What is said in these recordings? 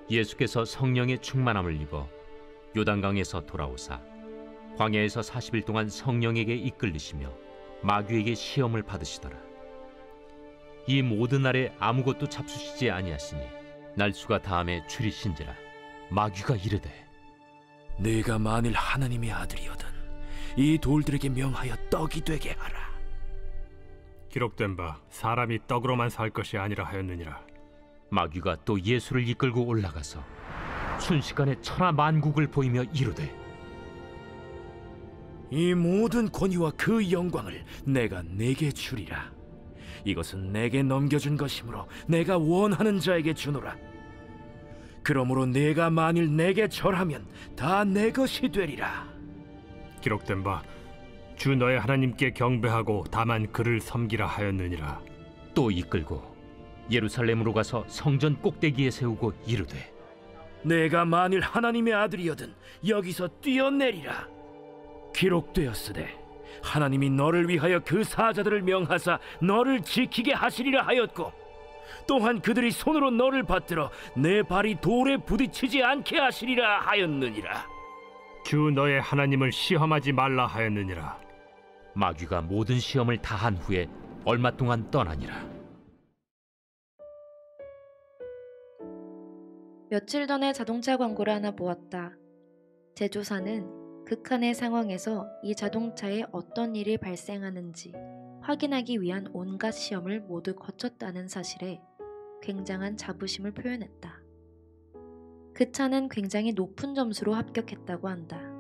예수께서 성령의 충만함을 입어 요단강에서 돌아오사 광야에서 40일 동안 성령에게 이끌리시며 마귀에게 시험을 받으시더라. 이 모든 날에 아무것도 잡수시지 아니하시니 날수가 다함에 줄이신지라. 마귀가 이르되 네가 만일 하나님의 아들이거든 이 돌들에게 명하여 떡이 되게 하라. 기록된 바 사람이 떡으로만 살 것이 아니라 하였느니라. 마귀가 또 예수를 이끌고 올라가서 순식간에 천하 만국을 보이며 이르되 이 모든 권위와 그 영광을 내가 네게 주리라. 이것은 내게 넘겨준 것이므로 내가 원하는 자에게 주노라. 그러므로 네가 만일 내게 절하면 다 내 것이 되리라. 기록된 바 주 너의 하나님께 경배하고 다만 그를 섬기라 하였느니라. 또 이끌고 예루살렘으로 가서 성전 꼭대기에 세우고 이르되 내가 만일 하나님의 아들이거든 여기서 뛰어내리라. 기록되었으되 하나님이 너를 위하여 그 사자들을 명하사 너를 지키게 하시리라 하였고 또한 그들이 손으로 너를 받들어 내 발이 돌에 부딪히지 않게 하시리라 하였느니라. 주 너의 하나님을 시험하지 말라 하였느니라. 마귀가 모든 시험을 다한 후에 얼마 동안 떠나니라. 며칠 전에 자동차 광고를 하나 보았다. 제조사는 극한의 상황에서 이 자동차에 어떤 일이 발생하는지 확인하기 위한 온갖 시험을 모두 거쳤다는 사실에 굉장한 자부심을 표현했다. 그 차는 굉장히 높은 점수로 합격했다고 한다.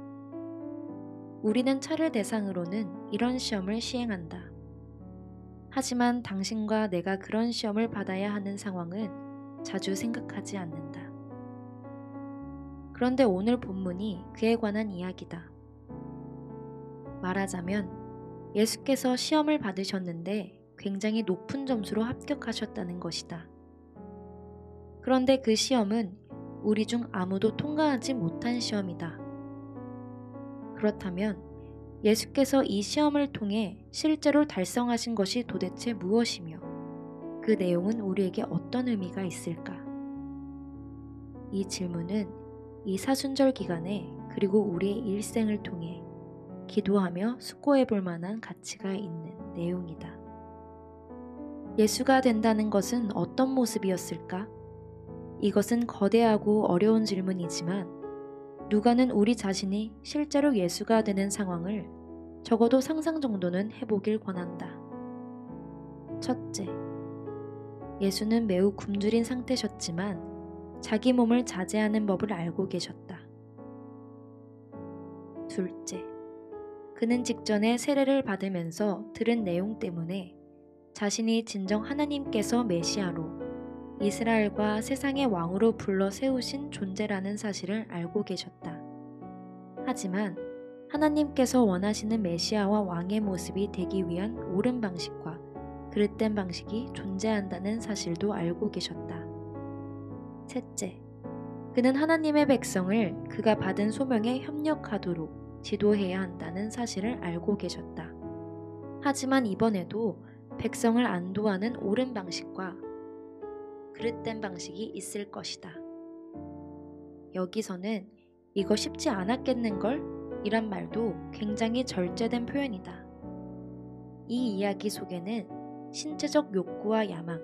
우리는 차를 대상으로는 이런 시험을 시행한다. 하지만 당신과 내가 그런 시험을 받아야 하는 상황은 자주 생각하지 않는다. 그런데 오늘 본문이 그에 관한 이야기다. 말하자면 예수께서 시험을 받으셨는데 굉장히 높은 점수로 합격하셨다는 것이다. 그런데 그 시험은 우리 중 아무도 통과하지 못한 시험이다. 그렇다면 예수께서 이 시험을 통해 실제로 달성하신 것이 도대체 무엇이며 그 내용은 우리에게 어떤 의미가 있을까? 이 질문은 이 사순절 기간에 그리고 우리의 일생을 통해 기도하며 숙고해 볼 만한 가치가 있는 내용이다. 예수가 된다는 것은 어떤 모습이었을까? 이것은 거대하고 어려운 질문이지만 누가는 우리 자신이 실제로 예수가 되는 상황을 적어도 상상 정도는 해보길 권한다. 첫째, 예수는 매우 굶주린 상태셨지만 자기 몸을 자제하는 법을 알고 계셨다. 둘째, 그는 직전에 세례를 받으면서 들은 내용 때문에 자신이 진정 하나님께서 메시아로 이스라엘과 세상의 왕으로 불러 세우신 존재라는 사실을 알고 계셨다. 하지만 하나님께서 원하시는 메시아와 왕의 모습이 되기 위한 옳은 방식과 그릇된 방식이 존재한다는 사실도 알고 계셨다. 셋째, 그는 하나님의 백성을 그가 받은 소명에 협력하도록 지도해야 한다는 사실을 알고 계셨다. 하지만 이번에도 백성을 안도하는 옳은 방식과 그릇된 방식이 있을 것이다. 여기서는 이거 쉽지 않았겠는걸? 이란 말도 굉장히 절제된 표현이다. 이 이야기 속에는 신체적 욕구와 야망,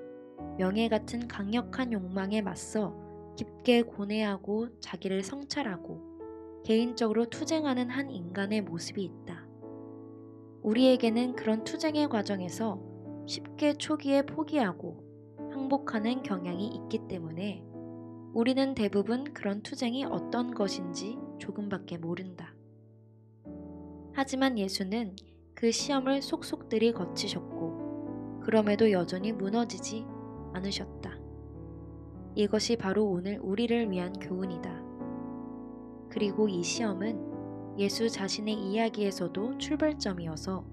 명예 같은 강력한 욕망에 맞서 깊게 고뇌하고 자기를 성찰하고 개인적으로 투쟁하는 한 인간의 모습이 있다. 우리에게는 그런 투쟁의 과정에서 쉽게 초기에 포기하고 항복하는 경향이 있기 때문에 우리는 대부분 그런 투쟁이 어떤 것인지 조금밖에 모른다. 하지만 예수는 그 시험을 속속들이 거치셨고 그럼에도 여전히 무너지지 않으셨다. 이것이 바로 오늘 우리를 위한 교훈이다. 그리고 이 시험은 예수 자신의 이야기에서도 출발점이어서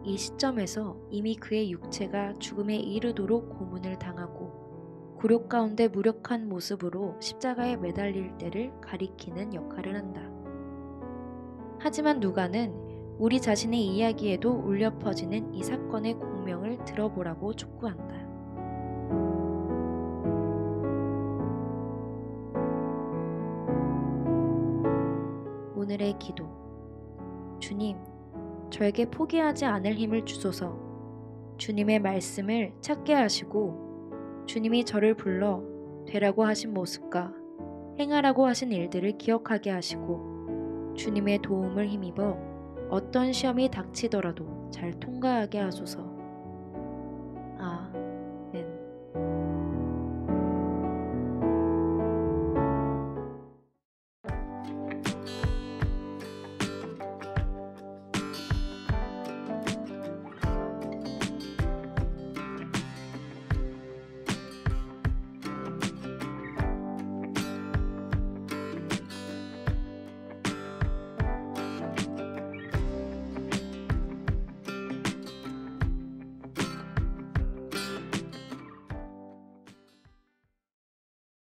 이 시점에서 이미 그의 육체가 죽음에 이르도록 고문을 당하고 굴욕 가운데 무력한 모습으로 십자가에 매달릴 때를 가리키는 역할을 한다. 하지만 누가는 우리 자신의 이야기에도 울려 퍼지는 이 사건의 공명을 들어보라고 촉구한다. 오늘의 기도. 주님, 저에게 포기하지 않을 힘을 주소서. 주님의 말씀을 찾게 하시고 주님이 저를 불러 되라고 하신 모습과 행하라고 하신 일들을 기억하게 하시고 주님의 도움을 힘입어 어떤 시험이 닥치더라도 잘 통과하게 하소서.